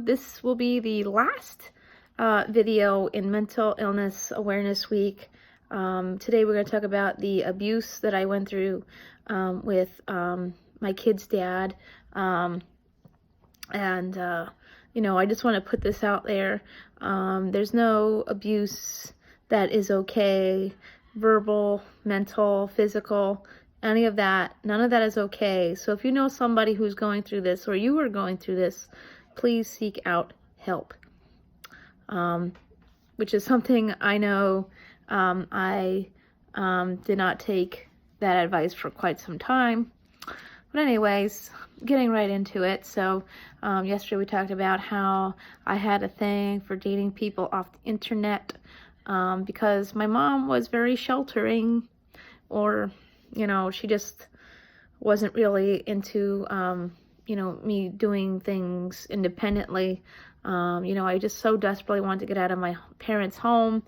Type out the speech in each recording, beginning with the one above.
this will be the last video in Mental Illness Awareness Week. Today we're going to talk about the abuse that I went through with my kid's dad. You know, I just want to put this out there. There's no abuse that is okay. Verbal, mental, physical, any of that, none of that is okay. So if you know somebody who's going through this, or you are going through this, please seek out help. Which is something I know I did not take that advice for quite some time. But anyways, getting right into it. So yesterday we talked about how I had a thing for dating people off the internet because my mom was very sheltering, or, you know, she just wasn't really into, you know, me doing things independently. You know, I just so desperately wanted to get out of my parents' home,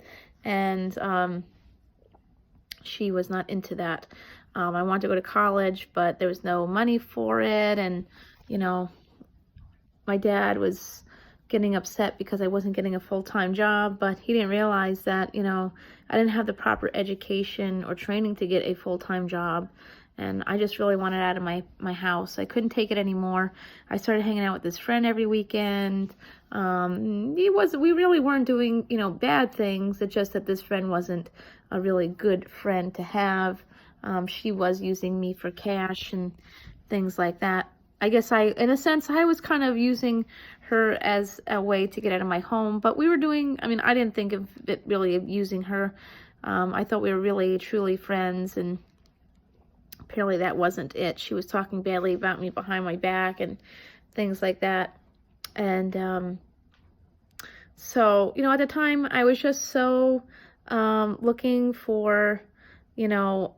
and she was not into that. I wanted to go to college, but there was no money for it, and, you know, my dad was getting upset because I wasn't getting a full-time job, but he didn't realize that, you know, I didn't have the proper education or training to get a full-time job, and I just really wanted out of my house. I couldn't take it anymore. I started hanging out with this friend every weekend. We really weren't doing, you know, bad things. It's just that this friend wasn't a really good friend to have. She was using me for cash and things like that. I guess in a sense, I was kind of using her as a way to get out of my home, but we were doing, I mean, I didn't think of it really of using her. I thought we were really, truly friends, and apparently that wasn't it. She was talking badly about me behind my back and things like that. And so, you know, at the time, I was just so looking for, you know,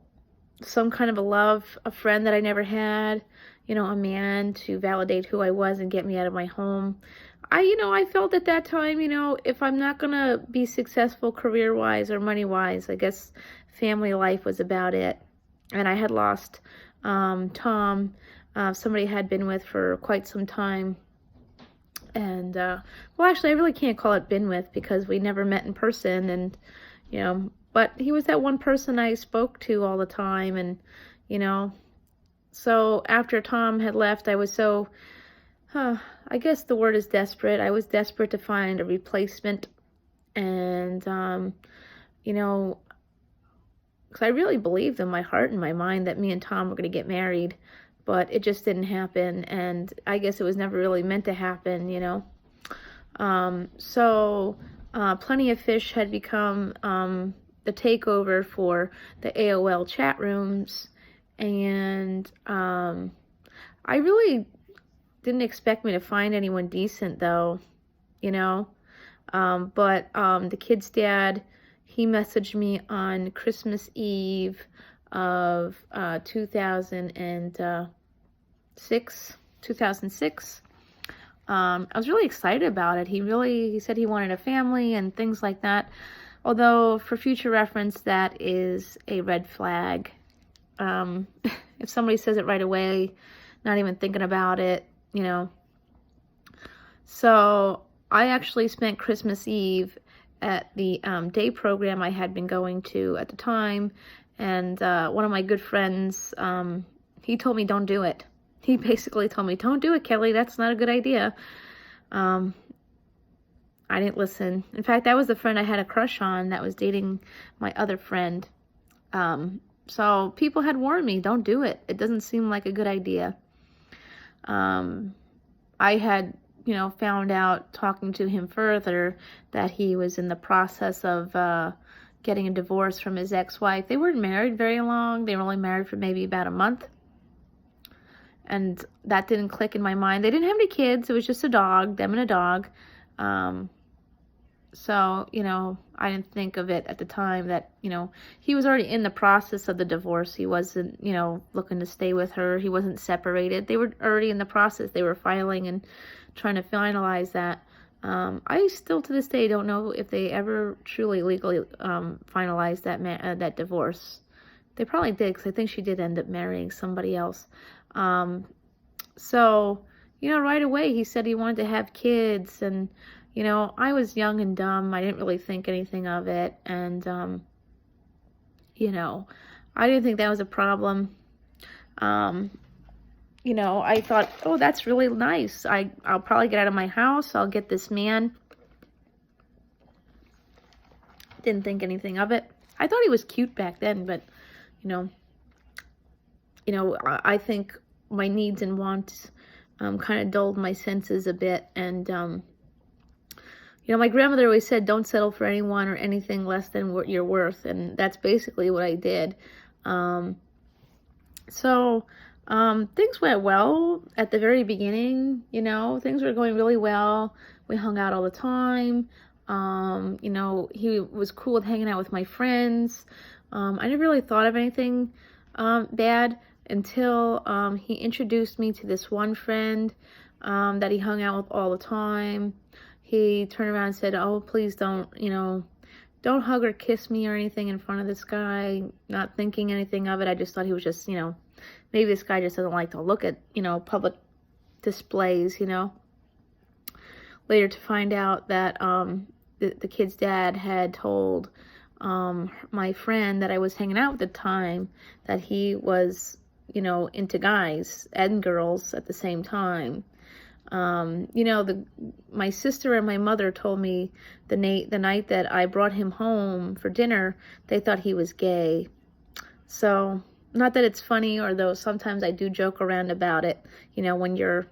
some kind of a love, a friend that I never had, you know, a man to validate who I was and get me out of my home. You know, I felt at that time, you know, if I'm not going to be successful career-wise or money-wise, I guess family life was about it. And I had lost Tom, somebody I had been with for quite some time. And, well, actually, I really can't call it been with because we never met in person, and, you know, but he was that one person I spoke to all the time, and, you know, so after Tom had left, I was so, I guess the word is desperate. I was desperate to find a replacement, and, you know, because I really believed in my heart and my mind that me and Tom were going to get married, but it just didn't happen, and I guess it was never really meant to happen, you know. So Plenty of Fish had become the takeover for the AOL chat rooms, and I really didn't expect me to find anyone decent, though, you know. But the kid's dad, he messaged me on Christmas Eve of 2006. I was really excited about it. He said he wanted a family and things like that. Although, for future reference, that is a red flag. If somebody says it right away, not even thinking about it, you know. So I actually spent Christmas Eve at the day program I had been going to at the time, and one of my good friends, he told me, don't do it. He basically told me, don't do it, Kelly, that's not a good idea. I didn't listen. In fact, that was the friend I had a crush on that was dating my other friend. So people had warned me, don't do it. It doesn't seem like a good idea. I had, you know, found out talking to him further that he was in the process of getting a divorce from his ex-wife. They weren't married very long. They were only married for maybe about a month. And that didn't click in my mind. They didn't have any kids. It was just a dog, them and a dog. So, you know, I didn't think of it at the time that, you know, he was already in the process of the divorce. He wasn't, you know, looking to stay with her. He wasn't separated. They were already in the process. They were filing and trying to finalize that. I still to this day don't know if they ever truly legally finalized that divorce. They probably did, because I think she did end up marrying somebody else. So, right away he said he wanted to have kids, and, I was young and dumb. I didn't really think anything of it, and, I didn't think that was a problem. Um, I thought, oh, that's really nice. I'll probably get out of my house. I'll get this man. Didn't think anything of it. I thought he was cute back then, but, you know, I think my needs and wants kind of dulled my senses a bit. And, my grandmother always said, don't settle for anyone or anything less than what you're worth. And that's basically what I did. So things went well at the very beginning. Things were going really well. We hung out all the time. He was cool with hanging out with my friends. I never really thought of anything bad until he introduced me to this one friend that he hung out with all the time. He turned around and said, oh, please don't don't hug or kiss me or anything in front of this guy. Not thinking anything of it. I just thought he was just, maybe this guy just doesn't like to look at, public displays, Later to find out that the kid's dad had told my friend that I was hanging out at the time that he was, into guys and girls at the same time. My sister and my mother told me the night that I brought him home for dinner, they thought he was gay. So, not that it's funny, or though sometimes I do joke around about it, when your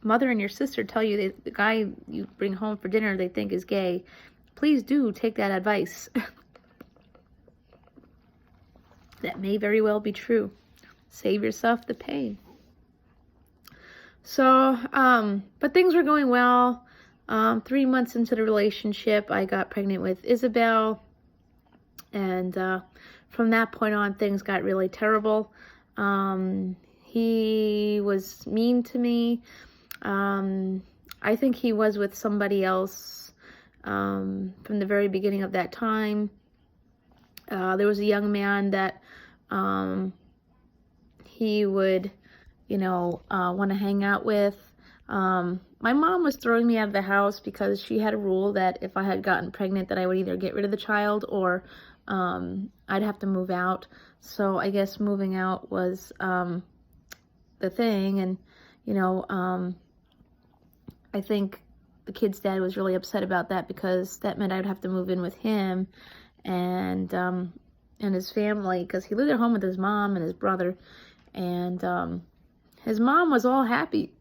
mother and your sister tell you that the guy you bring home for dinner they think is gay, please do take that advice. That may very well be true. Save yourself the pain. So, but things were going well. 3 months into the relationship, I got pregnant with Isabel. And from that point on, things got really terrible. He was mean to me. I think he was with somebody else from the very beginning of that time. There was a young man that he would, want to hang out with. My mom was throwing me out of the house because she had a rule that if I had gotten pregnant that I would either get rid of the child or I'd have to move out. So I guess moving out was the thing. And, I think the kid's dad was really upset about that because that meant I'd have to move in with him and his family, because he lived at home with his mom and his brother. And his mom was all happy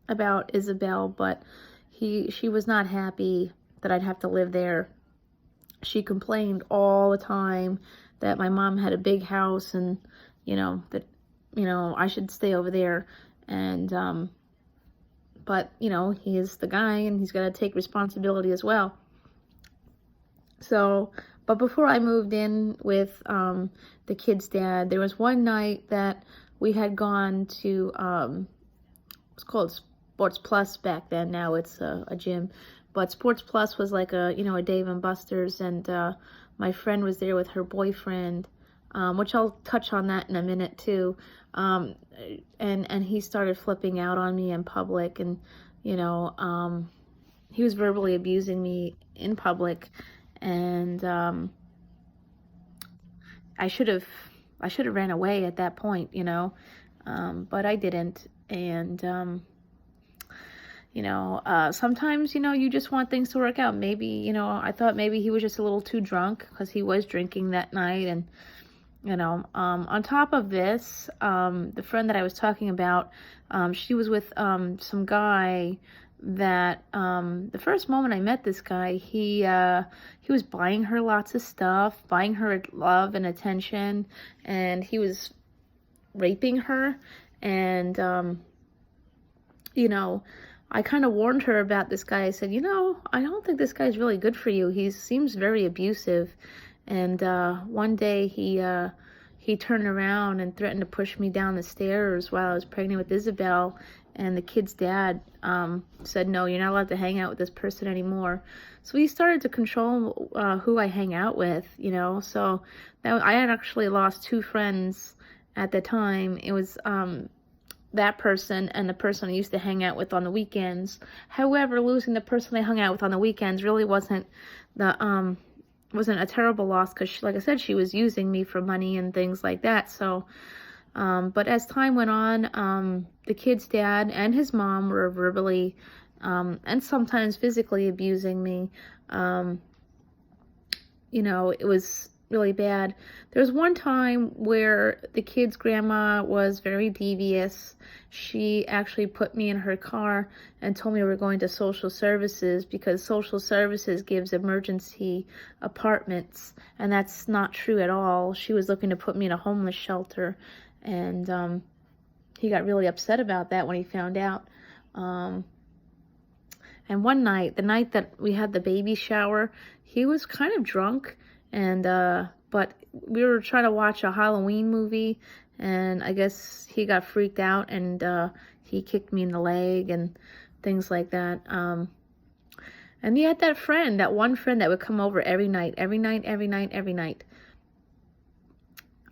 about Isabel, but she was not happy that I'd have to live there. She complained all the time that my mom had a big house and, that, I should stay over there. And, but, he is the guy and he's got to take responsibility as well. So, but before I moved in with the kid's dad, there was one night that we had gone to, it's called Sports Plus back then. Now it's a gym. But Sports Plus was like a Dave and Buster's, and my friend was there with her boyfriend, which I'll touch on that in a minute too. And he started flipping out on me in public, and he was verbally abusing me in public, and I should have ran away at that point, but I didn't. And sometimes, you just want things to work out. Maybe, I thought maybe he was just a little too drunk because he was drinking that night. And, on top of this, the friend that I was talking about, she was with some guy that the first moment I met this guy, he was buying her lots of stuff, buying her love and attention, and he was raping her. And, I kind of warned her about this guy. I said, I don't think this guy's really good for you. He seems very abusive. And one day he turned around and threatened to push me down the stairs while I was pregnant with Isabel. And the kid's dad said, no, you're not allowed to hang out with this person anymore. So he started to control who I hang out with, So I had actually lost 2 friends at the time. It was that person and the person I used to hang out with on the weekends. However, losing the person I hung out with on the weekends really wasn't a terrible loss, because like I said, she was using me for money and things like that. So but as time went on, the kid's dad and his mom were verbally and sometimes physically abusing me. You know, it was really bad. There was one time where the kid's grandma was very devious. She actually put me in her car and told me we were going to social services, because social services gives emergency apartments, and that's not true at all. She was looking to put me in a homeless shelter, and he got really upset about that when he found out. And one night, the night that we had the baby shower, he was kind of drunk, and but we were trying to watch a Halloween movie, and I guess he got freaked out, and he kicked me in the leg and things like that. And he had that one friend that would come over every night.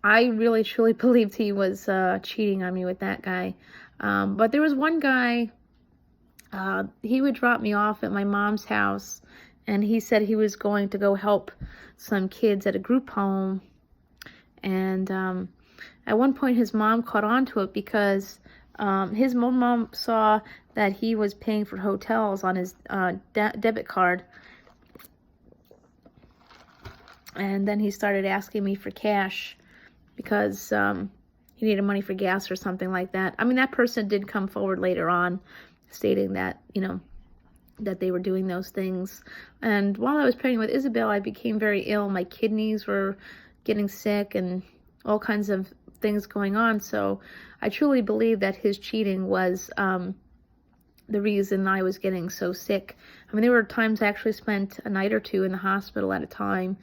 I really truly believed he was cheating on me with that guy. But there was one guy, he would drop me off at my mom's house, and he said he was going to go help some kids at a group home. And at one point his mom caught on to it, because his mom saw that he was paying for hotels on his debit card. And then he started asking me for cash, because he needed money for gas or something like that. I mean, that person did come forward later on, stating that, you know, that they were doing those things. And while I was pregnant with Isabel, I became very ill. My kidneys were getting sick and all kinds of things going on. So I truly believe that his cheating was the reason I was getting so sick. I mean, there were times I actually spent a night or two in the hospital at a time.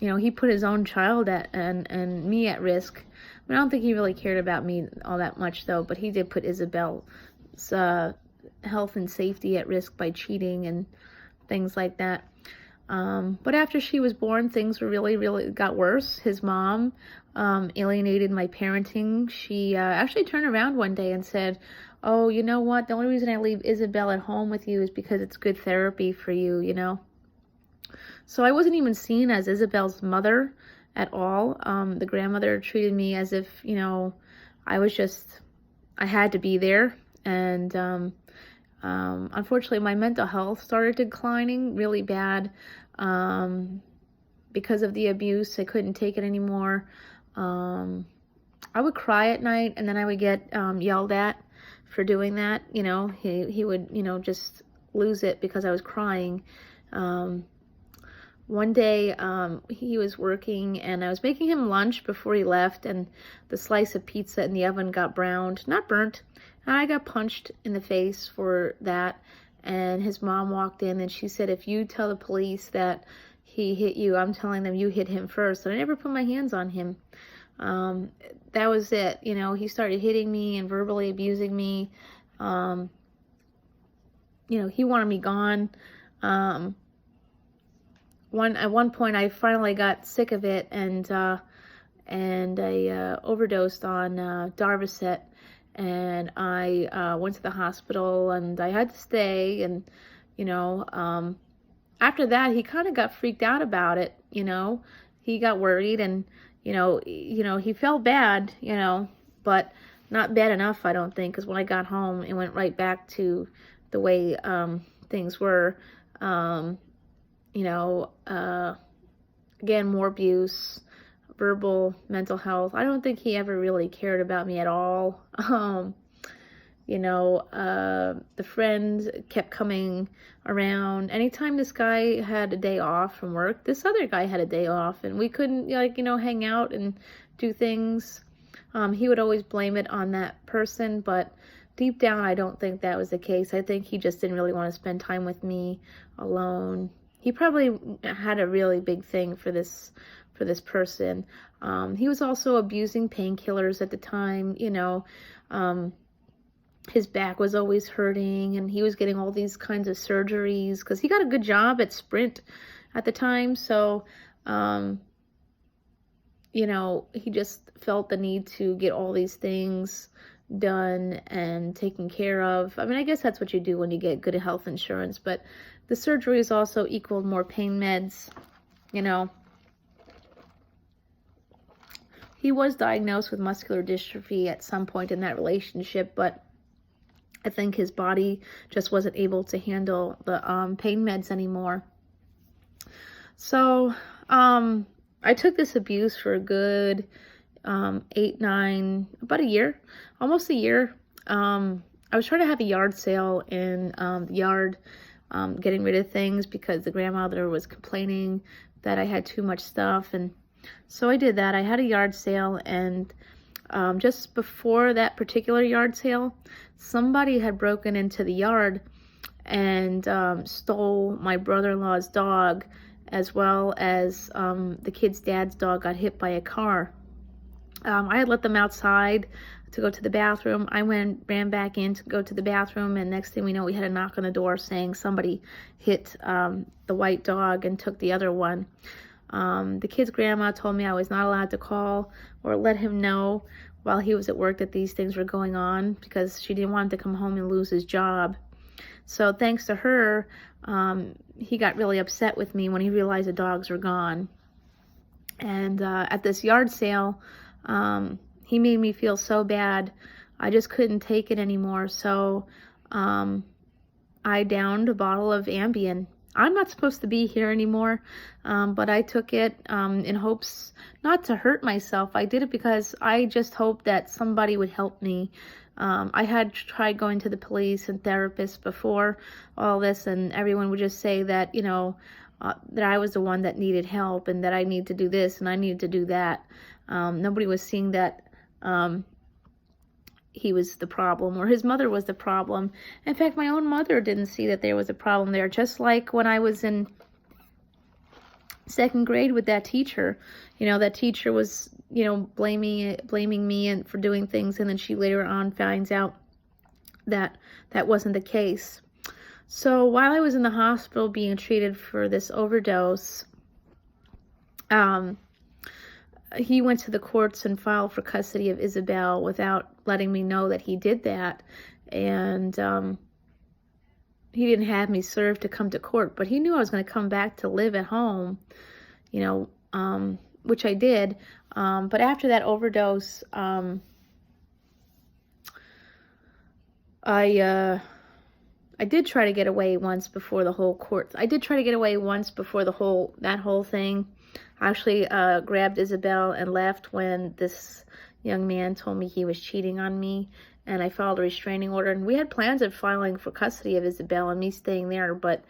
You know, he put his own child and me at risk. I mean, I don't think he really cared about me all that much, though, but he did put Isabel's health and safety at risk by cheating and things like that. But after she was born, things were really got worse. His mom alienated my parenting. She actually turned around one day and said, "Oh, you know what? The only reason I leave Isabel at home with you is because it's good therapy for you, you know?" So I wasn't even seen as Isabel's mother at all. The grandmother treated me as if, you know, I had to be there. And unfortunately, my mental health started declining really bad because of the abuse. I couldn't take it anymore. I would cry at night, and then I would get yelled at for doing that. You know, he would, you know, just lose it because I was crying. One day, he was working, and I was making him lunch before he left, and the slice of pizza in the oven got browned, not burnt, and I got punched in the face for that. And his mom walked in, and she said, "If you tell the police that he hit you, I'm telling them you hit him first." And I never put my hands on him. That was it. You know, he started hitting me and verbally abusing me. You know, he wanted me gone. At one point, I finally got sick of it, and I overdosed on Darvocet, and I went to the hospital, and I had to stay. And you know, after that, he kind of got freaked out about it. You know, he got worried, and you know, he felt bad. You know, but not bad enough, I don't think, because when I got home, it went right back to the way things were. You know, again, more abuse, verbal, mental health. I don't think he ever really cared about me at all. You know, the friends kept coming around. Anytime this guy had a day off from work, this other guy had a day off, and we couldn't, like, you know, hang out and do things. He would always blame it on that person, but deep down, I don't think that was the case. I think he just didn't really want to spend time with me alone. He probably had a really big thing for this person. He was also abusing painkillers at the time. You know, his back was always hurting, and he was getting all these kinds of surgeries because he got a good job at Sprint at the time. So, you know, he just felt the need to get all these things done and taken care of. I mean, I guess that's what you do when you get good health insurance, but the surgeries also equaled more pain meds, you know. He was diagnosed with muscular dystrophy at some point in that relationship, but I think his body just wasn't able to handle the pain meds anymore. So I took this abuse for a good 8, 9, about a year, almost a year. I was trying to have a yard sale in the yard, getting rid of things because the grandmother was complaining that I had too much stuff. And so I did that. I had a yard sale, and just before that particular yard sale, somebody had broken into the yard and stole my brother-in-law's dog, as well as the kid's dad's dog got hit by a car. I had let them outside to go to the bathroom. I ran back in to go to the bathroom, and next thing we know, we had a knock on the door saying somebody hit the white dog and took the other one. The kid's grandma told me I was not allowed to call or let him know while he was at work that these things were going on, because she didn't want him to come home and lose his job. So thanks to her, he got really upset with me when he realized the dogs were gone. And at this yard sale, he made me feel so bad. I just couldn't take it anymore. So I downed a bottle of Ambien. I'm not supposed to be here anymore, but I took it in hopes not to hurt myself. I did it because I just hoped that somebody would help me. I had tried going to the police and therapists before all this, and everyone would just say that, you know, that I was the one that needed help, and that I need to do this and I needed to do that. Nobody was seeing that he was the problem, or his mother was the problem. In fact, my own mother didn't see that there was a problem there. Just like when I was in 2nd grade with that teacher, you know, that teacher was, you know, blaming me and for doing things, and then she later on finds out that that wasn't the case. So while I was in the hospital being treated for this overdose, he went to the courts and filed for custody of Isabel without letting me know that he did that. And he didn't have me served to come to court, but he knew I was going to come back to live at home, you know, which I did. But after that overdose, I did try to get away once before the whole court. I did try to get away once before that whole thing. I actually grabbed Isabel and left when this young man told me he was cheating on me, and I filed a restraining order. And we had plans of filing for custody of Isabel and me staying there, but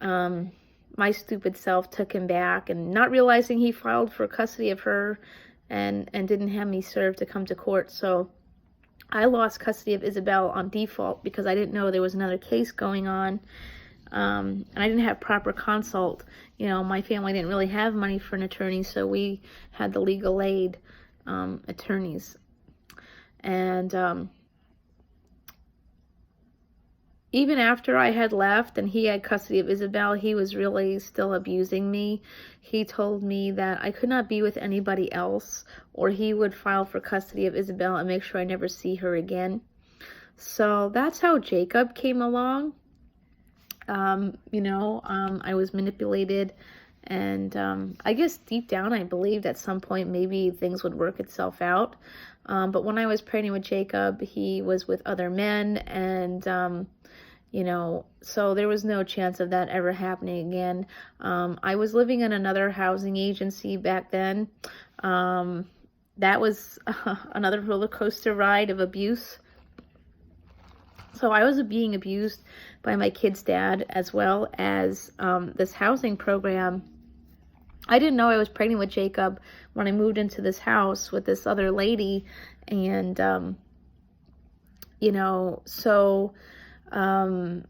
my stupid self took him back, and not realizing he filed for custody of her and didn't have me served to come to court. So I lost custody of Isabel on default because I didn't know there was another case going on. And I didn't have proper consult. You know, my family didn't really have money for an attorney, so we had the legal aid attorneys. And even after I had left and he had custody of Isabel, he was really still abusing me. He told me that I could not be with anybody else, or he would file for custody of Isabel and make sure I never see her again. So that's how Jacob came along. You know, I was manipulated, and I guess deep down I believed at some point maybe things would work itself out. But when I was pregnant with Jacob, he was with other men, and you know, so there was no chance of that ever happening again. I was living in another housing agency back then. That was another roller coaster ride of abuse. So I was being abused by my kid's dad, as well as this housing program. I didn't know I was pregnant with Jacob when I moved into this house with this other lady. And, you know, so when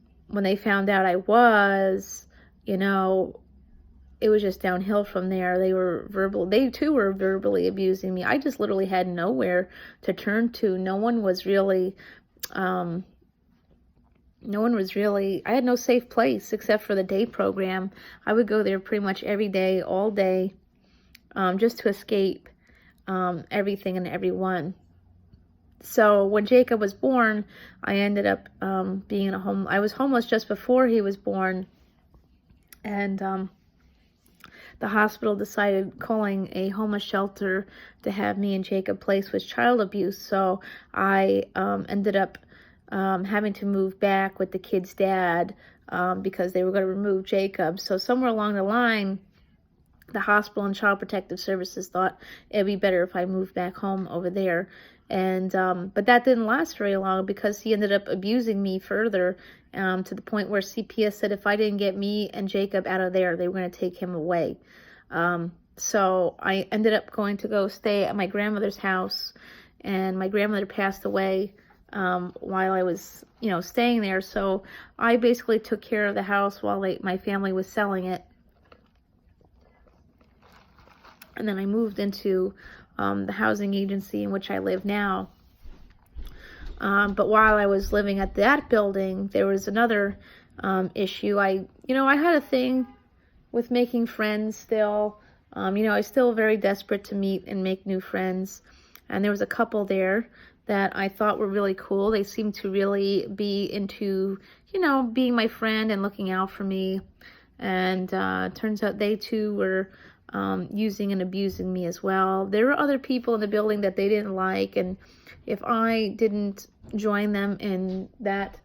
they found out I was, you know, it was just downhill from there. They too were verbally abusing me. I just literally had nowhere to turn to. No one was really, I had no safe place except for the day program. I would go there pretty much every day, all day. just to escape everything and everyone. So when Jacob was born, I ended up being in a home. I was homeless just before he was born, and the hospital decided calling a homeless shelter to have me and Jacob placed with child abuse. So I ended up having to move back with the kid's dad because they were going to remove Jacob. So somewhere along the line, the hospital and Child Protective Services thought it'd be better if I moved back home over there. And but that didn't last very long because he ended up abusing me further to the point where CPS said if I didn't get me and Jacob out of there, they were going to take him away. So I ended up going to go stay at my grandmother's house, and my grandmother passed away while I was, staying there. So I basically took care of the house while my family was selling it. And then I moved into the housing agency in which I live now. But while I was living at that building, there was another issue. I had a thing with making friends still. I was still very desperate to meet and make new friends. And there was a couple there that I thought were really cool. They seemed to really be into, being my friend and looking out for me. And turns out they too were using and abusing me as well. There were other people in the building that they didn't like, and if I didn't join them in that,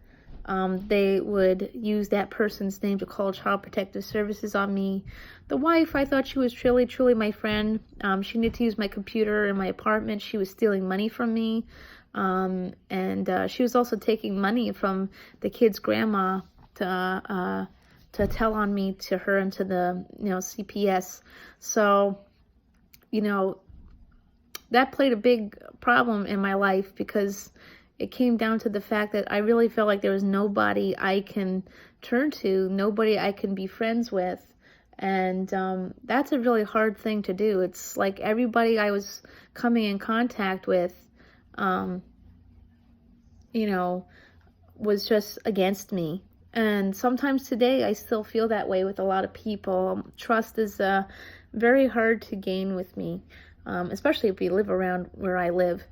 they would use that person's name to call Child Protective Services on me. The wife, I thought she was truly my friend. She needed to use my computer in my apartment. She was stealing money from me, and she was also taking money from the kid's grandma to tell on me to her and to the, CPS. So, that played a big problem in my life because it came down to the fact that I really felt like there was nobody I can turn to, nobody I can be friends with. And that's a really hard thing to do. It's like everybody I was coming in contact with, was just against me. And sometimes today I still feel that way with a lot of people. Trust is very hard to gain with me, especially if we live around where I live.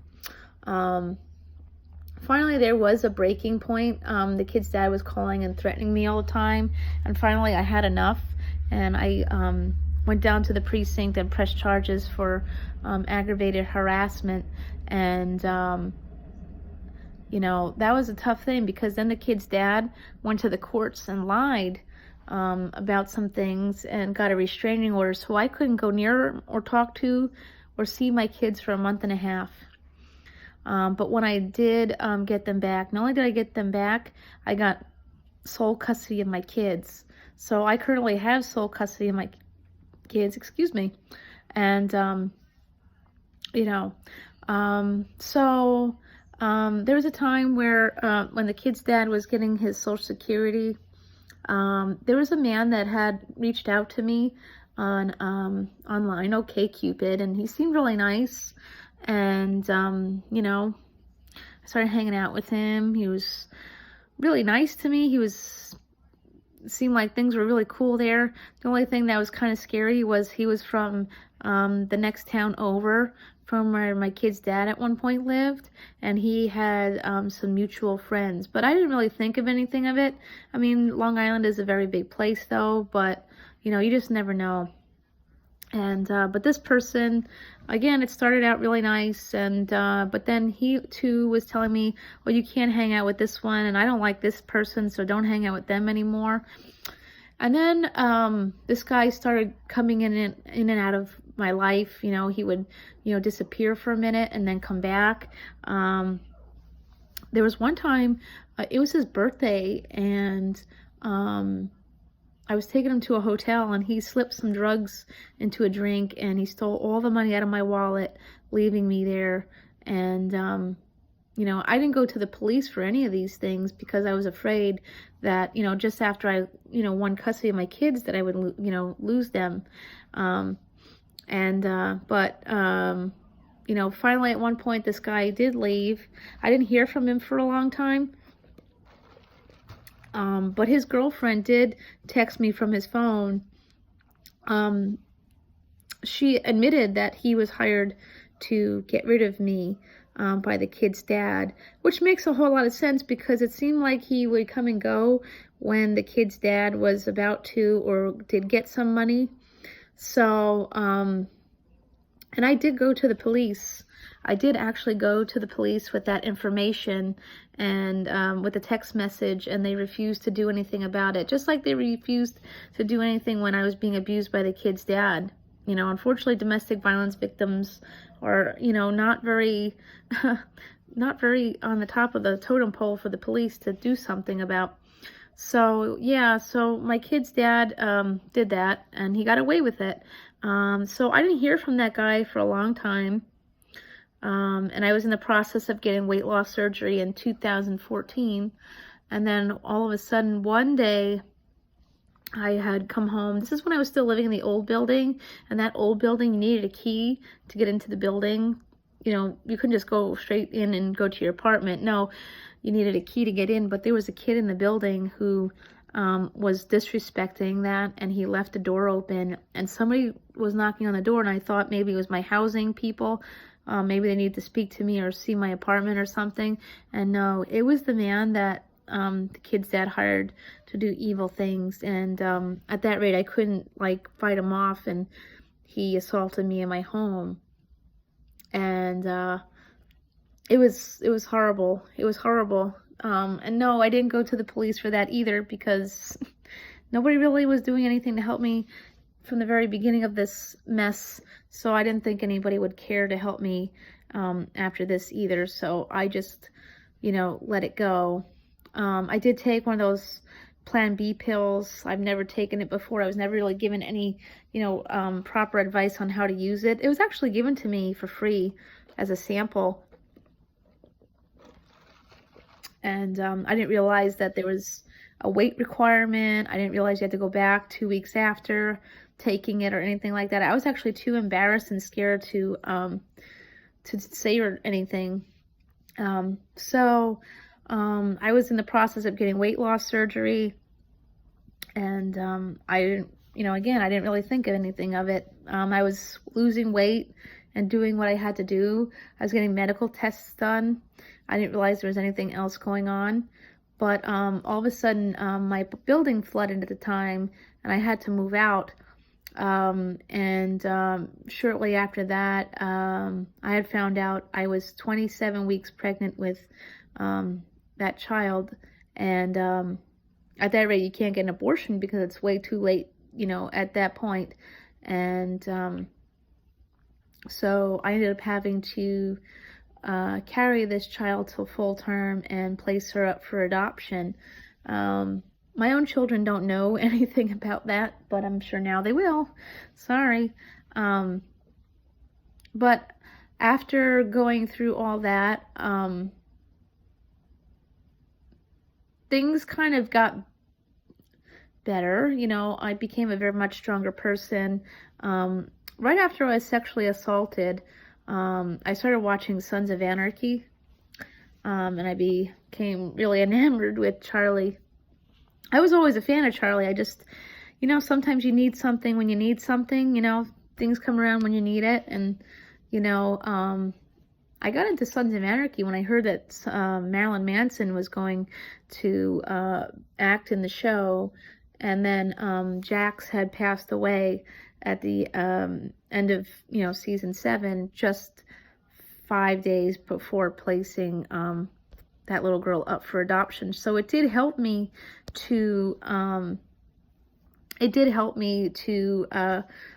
Finally, there was a breaking point. The kid's dad was calling and threatening me all the time. And finally, I had enough. And I went down to the precinct and pressed charges for aggravated harassment. And that was a tough thing because then the kid's dad went to the courts and lied about some things and got a restraining order. So I couldn't go near or talk to or see my kids for a month and a half. But when I did get them back, not only did I get them back, I got sole custody of my kids. So I currently have sole custody of my kids, And, there was a time where when the kid's dad was getting his Social Security, there was a man that had reached out to me on online, OkCupid, and he seemed really nice. And, I started hanging out with him. He was really nice to me. Seemed like things were really cool there. The only thing that was kind of scary was he was from the next town over from where my kid's dad at one point lived, and he had some mutual friends. But I didn't really think of anything of it. I mean, Long Island is a very big place though, but you just never know. And but this person, again, it started out really nice, and but then he too was telling me, well, you can't hang out with this one, and I don't like this person, so don't hang out with them anymore. And then this guy started coming in and out of my life. He would disappear for a minute and then come back. There was one time, it was his birthday, and I was taking him to a hotel, and he slipped some drugs into a drink, and he stole all the money out of my wallet, leaving me there. And I didn't go to the police for any of these things because I was afraid that just after I won custody of my kids that I would lose them. But finally at one point this guy did leave. I didn't hear from him for a long time. But his girlfriend did text me from his phone. she admitted that he was hired to get rid of me by the kid's dad, which makes a whole lot of sense because it seemed like he would come and go when the kid's dad was about to or did get some money. So, and I did go to the police. I did actually go to the police with that information and with the text message, and they refused to do anything about it. Just like they refused to do anything when I was being abused by the kid's dad. You know, unfortunately, domestic violence victims are, you know, not very, not very on the top of the totem pole for the police to do something about. So, yeah, so my kid's dad did that, and he got away with it. So I didn't hear from that guy for a long time. And I was in the process of getting weight loss surgery in 2014. And then all of a sudden, one day, I had come home. This is when I was still living in the old building, and that old building, you needed a key to get into the building. You know, you couldn't just go straight in and go to your apartment. No, you needed a key to get in, but there was a kid in the building who was disrespecting that, and he left the door open, and somebody was knocking on the door, and I thought maybe it was my housing people. Maybe they need to speak to me or see my apartment or something. And no, it was the man that the kid's dad hired to do evil things. And at that rate, I couldn't like fight him off, and he assaulted me in my home. And it was horrible. It was horrible. And no, I didn't go to the police for that either, because nobody really was doing anything to help me from the very beginning of this mess. So I didn't think anybody would care to help me after this either. So I just, you know, let it go. I did take one of those Plan B pills. I've never taken it before. I was never really given any, you know, proper advice on how to use it. It was actually given to me for free as a sample. And I didn't realize that there was a weight requirement. I didn't realize you had to go back 2 weeks after taking it or anything like that. I was actually too embarrassed and scared to say or anything. So I was in the process of getting weight loss surgery, and I didn't, you know, again, I didn't really think of anything of it. I was losing weight and doing what I had to do. I was getting medical tests done. I didn't realize there was anything else going on. But all of a sudden, my building flooded at the time, and I had to move out. Shortly after that, I had found out I was 27 weeks pregnant with that child. And at that rate, you can't get an abortion because it's way too late, you know, at that point. And so I ended up having to carry this child till full term and place her up for adoption. My own children don't know anything about that, but I'm sure now they will. Sorry. But after going through all that, things kind of got better. You know, I became a very much stronger person. Right after I was sexually assaulted, I started watching Sons of Anarchy, and I became really enamored with Charlie. I was always a fan of Charlie. I just, you know, sometimes you need something when you need something, you know, things come around when you need it. And, you know, I got into Sons of Anarchy when I heard that Marilyn Manson was going to act in the show. And then Jax had passed away at the end of, you know, season 7, just 5 days before placing that little girl up for adoption. So it did help me to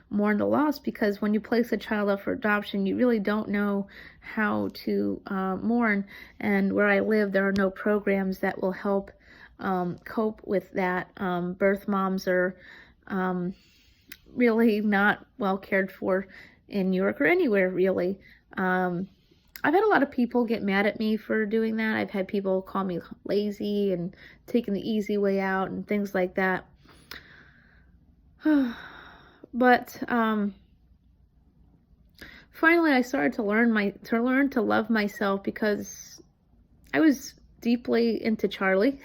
mourn the loss, because when you place a child up for adoption, you really don't know how to mourn. And where I live, there are no programs that will help cope with that. Birth moms are really not well cared for in New York or anywhere, really. I've had a lot of people get mad at me for doing that. I've had people call me lazy and taking the easy way out and things like that. But finally, I started to learn to love myself, because I was deeply into Charlie.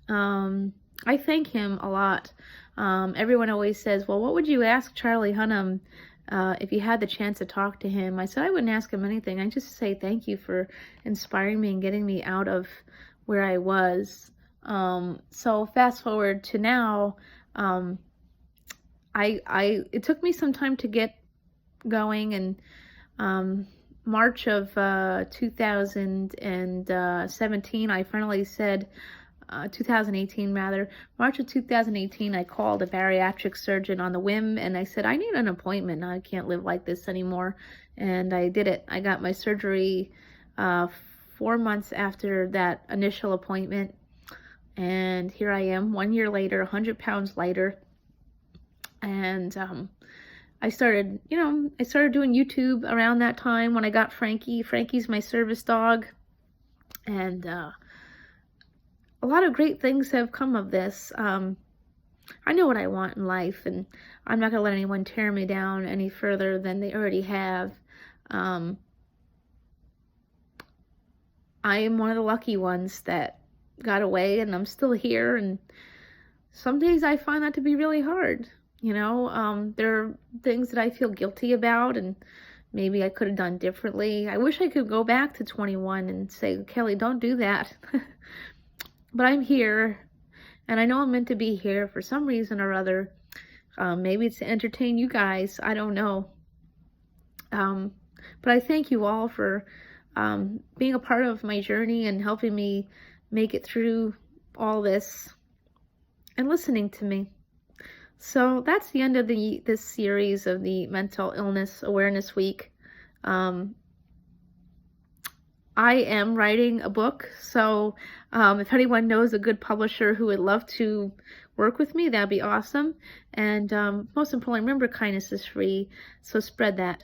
I thank him a lot. Everyone always says, well, what would you ask Charlie Hunnam if you had the chance to talk to him, I said I wouldn't ask him anything. I'd just say thank you for inspiring me and getting me out of where I was. So fast forward to now, it took me some time to get going, and March of 2017, I finally said, 2018 rather, March of 2018, I called a bariatric surgeon on the whim, and I said, I need an appointment. I can't live like this anymore. And I did it. I got my surgery 4 months after that initial appointment. And here I am, 1 year later, 100 pounds lighter. And I started doing YouTube around that time when I got Frankie. Frankie's my service dog. And a lot of great things have come of this. I know what I want in life, and I'm not going to let anyone tear me down any further than they already have. I am one of the lucky ones that got away, and I'm still here, and some days I find that to be really hard. There are things that I feel guilty about, and maybe I could have done differently. I wish I could go back to 21 and say, Kelly, don't do that. But I'm here, and I know I'm meant to be here for some reason or other. Maybe it's to entertain you guys. I don't know. But I thank you all for being a part of my journey and helping me make it through all this and listening to me. So that's the end of this series of the Mental Illness Awareness Week. I am writing a book, so if anyone knows a good publisher who would love to work with me, that'd be awesome. And most importantly, remember, kindness is free, so spread that.